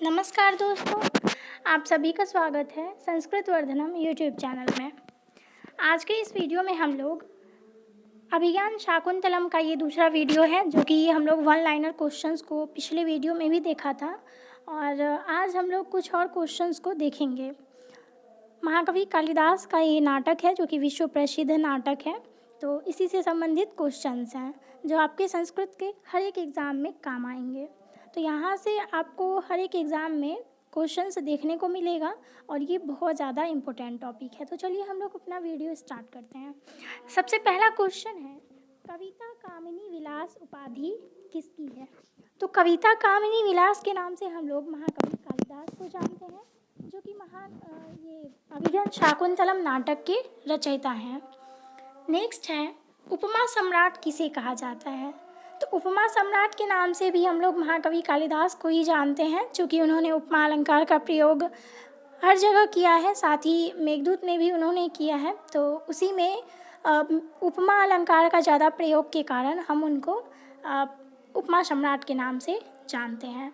नमस्कार दोस्तों, आप सभी का स्वागत है संस्कृत वर्धनम यूट्यूब चैनल में। आज के इस वीडियो में हम लोग अभिज्ञान शाकुंतलम का ये दूसरा वीडियो है, जो कि हम लोग वन लाइनर क्वेश्चंस को पिछले वीडियो में भी देखा था और आज हम लोग कुछ और क्वेश्चंस को देखेंगे। महाकवि कालिदास का ये नाटक है जो कि विश्व प्रसिद्ध नाटक है, तो इसी से संबंधित क्वेश्चंस हैं जो आपके संस्कृत के हर एक एग्ज़ाम में काम आएंगे। तो यहाँ से आपको हर एक एग्ज़ाम में क्वेश्चंस देखने को मिलेगा और ये बहुत ज़्यादा इम्पोर्टेंट टॉपिक है। तो चलिए हम लोग अपना वीडियो स्टार्ट करते हैं। सबसे पहला क्वेश्चन है, कविता कामिनी विलास उपाधि किसकी है? तो कविता कामिनी विलास के नाम से हम लोग महाकवि कालिदास को जानते हैं, जो कि ये अभिज्ञान शाकुंतलम नाटक के रचयिता हैं। नेक्स्ट है, उपमा सम्राट किसे कहा जाता है? तो उपमा सम्राट के नाम से भी हम लोग महाकवि कालिदास को ही जानते हैं, क्योंकि उन्होंने उपमा अलंकार का प्रयोग हर जगह किया है, साथ ही मेघदूत में भी उन्होंने किया है। तो उसी में उपमा अलंकार का ज़्यादा प्रयोग के कारण हम उनको उपमा सम्राट के नाम से जानते हैं।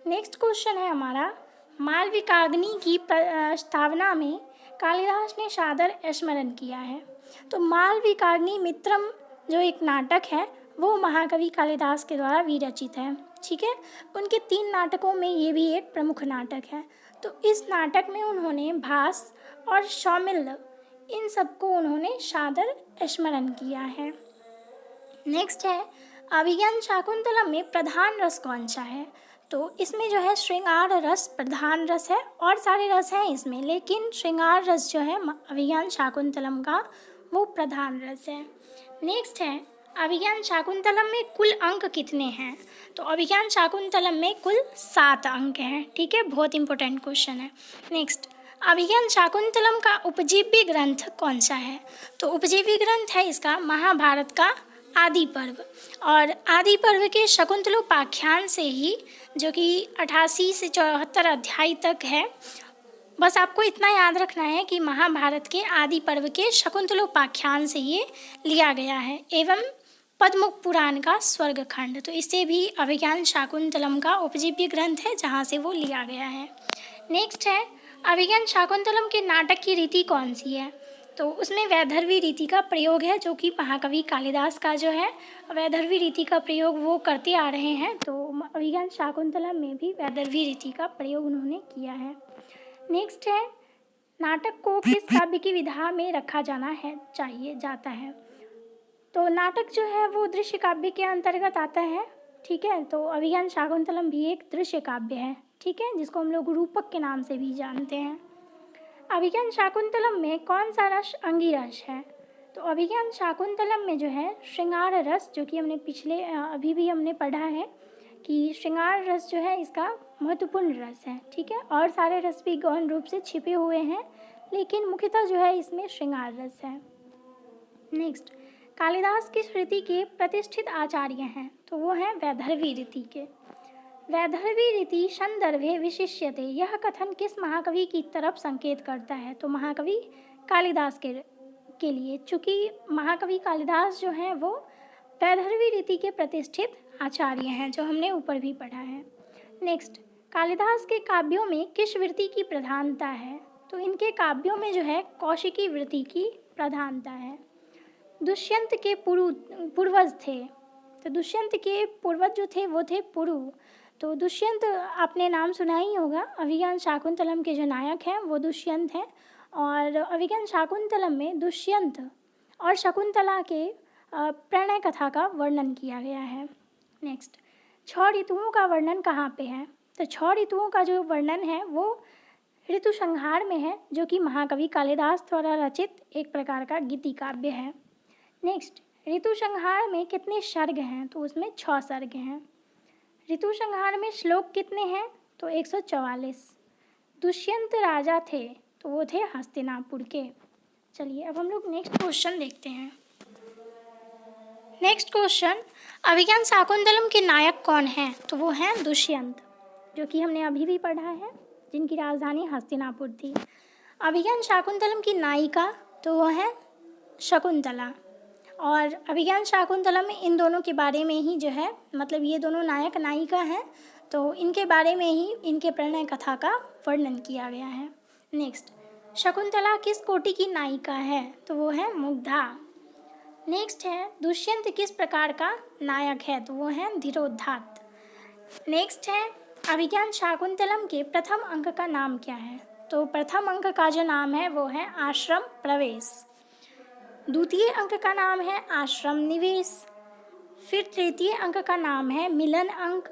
नेक्स्ट क्वेश्चन है हमारा, मालविकाग्नि की प्रस्तावना में कालिदास ने सादर स्मरण किया है। तो मालविकाग्नि मित्रम जो एक नाटक है वो महाकवि कालिदास के द्वारा विरचित है। ठीक है, उनके 3 नाटकों में ये भी एक प्रमुख नाटक है। तो इस नाटक में उन्होंने भास और सौमिल्य इन सबको उन्होंने सादर स्मरण किया है। नेक्स्ट है, अभिज्ञान शाकुंतलम में प्रधान रस कौन सा है? तो इसमें जो है श्रृंगार रस प्रधान रस है, और सारे रस हैं इसमें, लेकिन श्रृंगार रस जो है अभिज्ञान शाकुंतलम का वो प्रधान रस है। नेक्स्ट है, अभिज्ञान शाकुंतलम में कुल अंक कितने हैं? तो अभिज्ञान शाकुंतलम में कुल 7 अंक हैं। ठीक है, बहुत इंपॉर्टेंट क्वेश्चन है। नेक्स्ट, अभिज्ञान शाकुंतलम का उपजीव्य ग्रंथ कौन सा है? तो उपजीव्य ग्रंथ है इसका महाभारत का आदि पर्व, और आदि पर्व के शकुंतलोपाख्यान से ही, जो कि 88 से 74 अध्याय तक है। बस आपको इतना याद रखना है कि महाभारत के आदि पर्व के शकुंतलोपाख्यान से ये लिया गया है, एवं पद्ममुख पुराण का स्वर्ग खंड। तो इससे भी अभिज्ञान शाकुंतलम का उपजीव्य ग्रंथ है, जहाँ से वो लिया गया है। नेक्स्ट है, अभिज्ञान शाकुंतलम के नाटक की रीति कौन सी है? तो उसमें वैदर्भी रीति का प्रयोग है, जो कि महाकवि कालिदास का जो है वैदर्भी रीति का प्रयोग वो करते आ रहे हैं। तो अभिज्ञान शाकुंतलम में भी वैदर्भी रीति का प्रयोग उन्होंने किया है। नेक्स्ट है, नाटक को किस काव्य की विधा में रखा जाता है? तो नाटक जो है वो दृश्य काव्य के अंतर्गत आता है। ठीक है, तो अभिज्ञान शाकुंतलम भी एक दृश्य काव्य है। ठीक है, जिसको हम लोग रूपक के नाम से भी जानते हैं। अभिज्ञान शाकुंतलम में कौन सा रस अंगिरस है? तो अभिज्ञान शाकुंतलम में जो है श्रृंगार रस, जो कि हमने अभी भी हमने पढ़ा है कि श्रृंगार रस जो है इसका महत्वपूर्ण रस है। ठीक है, और सारे रस भी गौण रूप से छिपे हुए हैं, लेकिन मुख्यतः जो है इसमें श्रृंगार रस है। नेक्स्ट, कालिदास किस रीति के प्रतिष्ठित आचार्य हैं? तो वो हैं वैदर्भी रीति के। वैदर्भी रीति संदर्भे विशिष्यते, यह कथन किस महाकवि की तरफ संकेत करता है? तो महाकवि कालिदास के लिए, चूँकि महाकवि कालिदास जो हैं वो वैदर्भी रीति के प्रतिष्ठित आचार्य हैं, जो हमने ऊपर भी पढ़ा है। नेक्स्ट, कालिदास के काव्यों में किस वृत्ति की प्रधानता है? तो इनके काव्यों में जो है कौशिकी वृत्ति की प्रधानता है। दुष्यंत के पूर्वज थे, तो दुष्यंत के पूर्वज जो थे वो थे पुरु। तो दुष्यंत आपने नाम सुना ही होगा, अभिज्ञान शाकुंतलम के जो नायक हैं वो दुष्यंत हैं, और अभिज्ञान शाकुंतलम में दुष्यंत और शकुंतला के प्रणय कथा का वर्णन किया गया है। नेक्स्ट, 6 ऋतुओं का वर्णन कहाँ पे है? तो 6 ऋतुओं का जो वर्णन है वो ऋतु संहार में है, जो कि महाकवि कालिदास द्वारा रचित एक प्रकार का गीति काव्य है। नेक्स्ट, ऋतु संहार में कितने सर्ग हैं? तो उसमें 6 सर्ग हैं। ऋतु संहार में श्लोक कितने हैं? तो 144। दुष्यंत राजा थे, तो वो थे हस्तिनापुर के। चलिए अब हम लोग नेक्स्ट क्वेश्चन देखते हैं। नेक्स्ट क्वेश्चन, अभिज्ञान शाकुंतलम के नायक कौन हैं? तो वो हैं दुष्यंत, जो कि हमने अभी भी पढ़ा है, जिनकी राजधानी हस्तिनापुर थी। अभिज्ञान शाकुंतलम की नायिका तो वो है शकुंतला, और अभिज्ञान शाकुंतलम में इन दोनों के बारे में ही जो है, मतलब ये दोनों नायक नायिका हैं, तो इनके बारे में ही इनके प्रणय कथा का वर्णन किया गया है। नेक्स्ट, शकुंतला किस कोटि की नायिका है? तो वो है मुग्धा। नेक्स्ट है, दुष्यंत किस प्रकार का नायक है? तो वो है धीरोदात्त। नेक्स्ट है, अभिज्ञान शाकुंतलम के प्रथम अंक का नाम क्या है? तो प्रथम अंक का जो नाम है वो है आश्रम प्रवेश। द्वितीय अंक का नाम है आश्रम निवेश। फिर तृतीय अंक का नाम है मिलन अंक।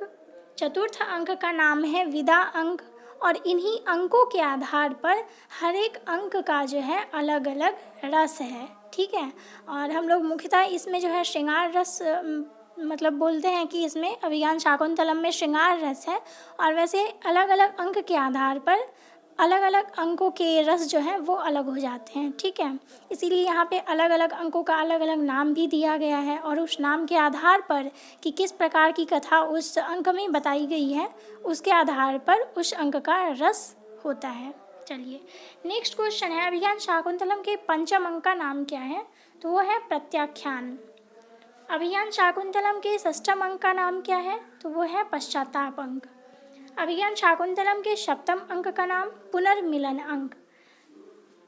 चतुर्थ अंक का नाम है विदा अंक। और इन्हीं अंकों के आधार पर हर एक अंक का जो है अलग अलग रस है। ठीक है, और हम लोग मुख्यतः इसमें जो है श्रृंगार रस मतलब बोलते हैं कि इसमें अभिज्ञान शाकुंतलम में श्रृंगार रस है। और वैसे अलग अलग अंक के आधार पर अलग अलग अंकों के रस जो हैं वो अलग हो जाते हैं। ठीक है, इसीलिए यहाँ पे अलग अलग अंकों का अलग अलग नाम भी दिया गया है और उस नाम के आधार पर कि किस प्रकार की कथा उस अंक में बताई गई है उसके आधार पर उस अंक का रस होता है। चलिए नेक्स्ट क्वेश्चन है, अभिज्ञान शाकुंतलम के पंचम अंक का नाम क्या है? तो वो है प्रत्याख्यान। अभिज्ञान शाकुंतलम के षष्ठम अंक का नाम क्या है? तो वो है पश्चाताप अंक। अभिज्ञान शाकुंतलम के सप्तम अंक का नाम पुनर्मिलन अंक।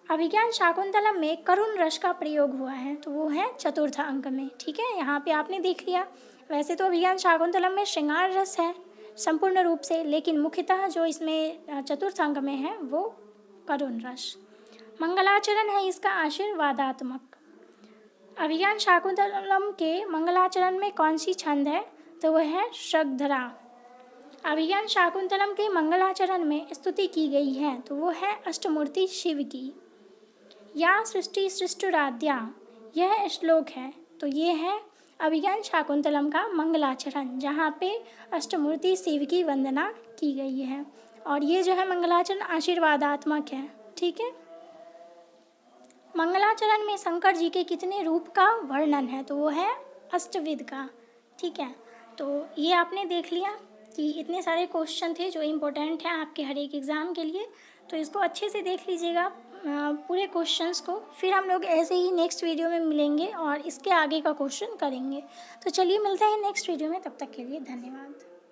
अभिज्ञान शाकुंतलम में करुण रस का प्रयोग हुआ है, तो वो है चतुर्थ अंक में। ठीक है, यहाँ पे आपने देख लिया। वैसे तो अभिज्ञान शाकुंतलम में श्रृंगार रस है संपूर्ण रूप से, लेकिन मुख्यतः जो इसमें चतुर्थ अंक में है वो करुण रस। मंगलाचरण है इसका आशीर्वादात्मक। अभिज्ञान शाकुंतलम के मंगलाचरण में कौन सी छंद है? तो वह है शृंगधरा। अभिज्ञान शाकुंतलम के मंगलाचरण में स्तुति की गई है, तो वो है अष्टमूर्ति शिव की। या सृष्टि सृष्टुराद्या, यह श्लोक है, तो ये है अभिज्ञान शाकुंतलम का मंगलाचरण, जहाँ पे अष्टमूर्ति शिव की वंदना की गई है। और ये जो है मंगलाचरण आशीर्वादात्मक है। ठीक है, मंगलाचरण में शंकर जी के कितने रूप का वर्णन है? तो वो है अष्टविध का। ठीक है, तो ये आपने देख लिया कि इतने सारे क्वेश्चन थे जो इम्पोर्टेंट हैं आपके हर एक एग्ज़ाम के लिए। तो इसको अच्छे से देख लीजिएगा पूरे क्वेश्चंस को। फिर हम लोग ऐसे ही नेक्स्ट वीडियो में मिलेंगे और इसके आगे का क्वेश्चन करेंगे। तो चलिए मिलते हैं नेक्स्ट वीडियो में, तब तक के लिए धन्यवाद।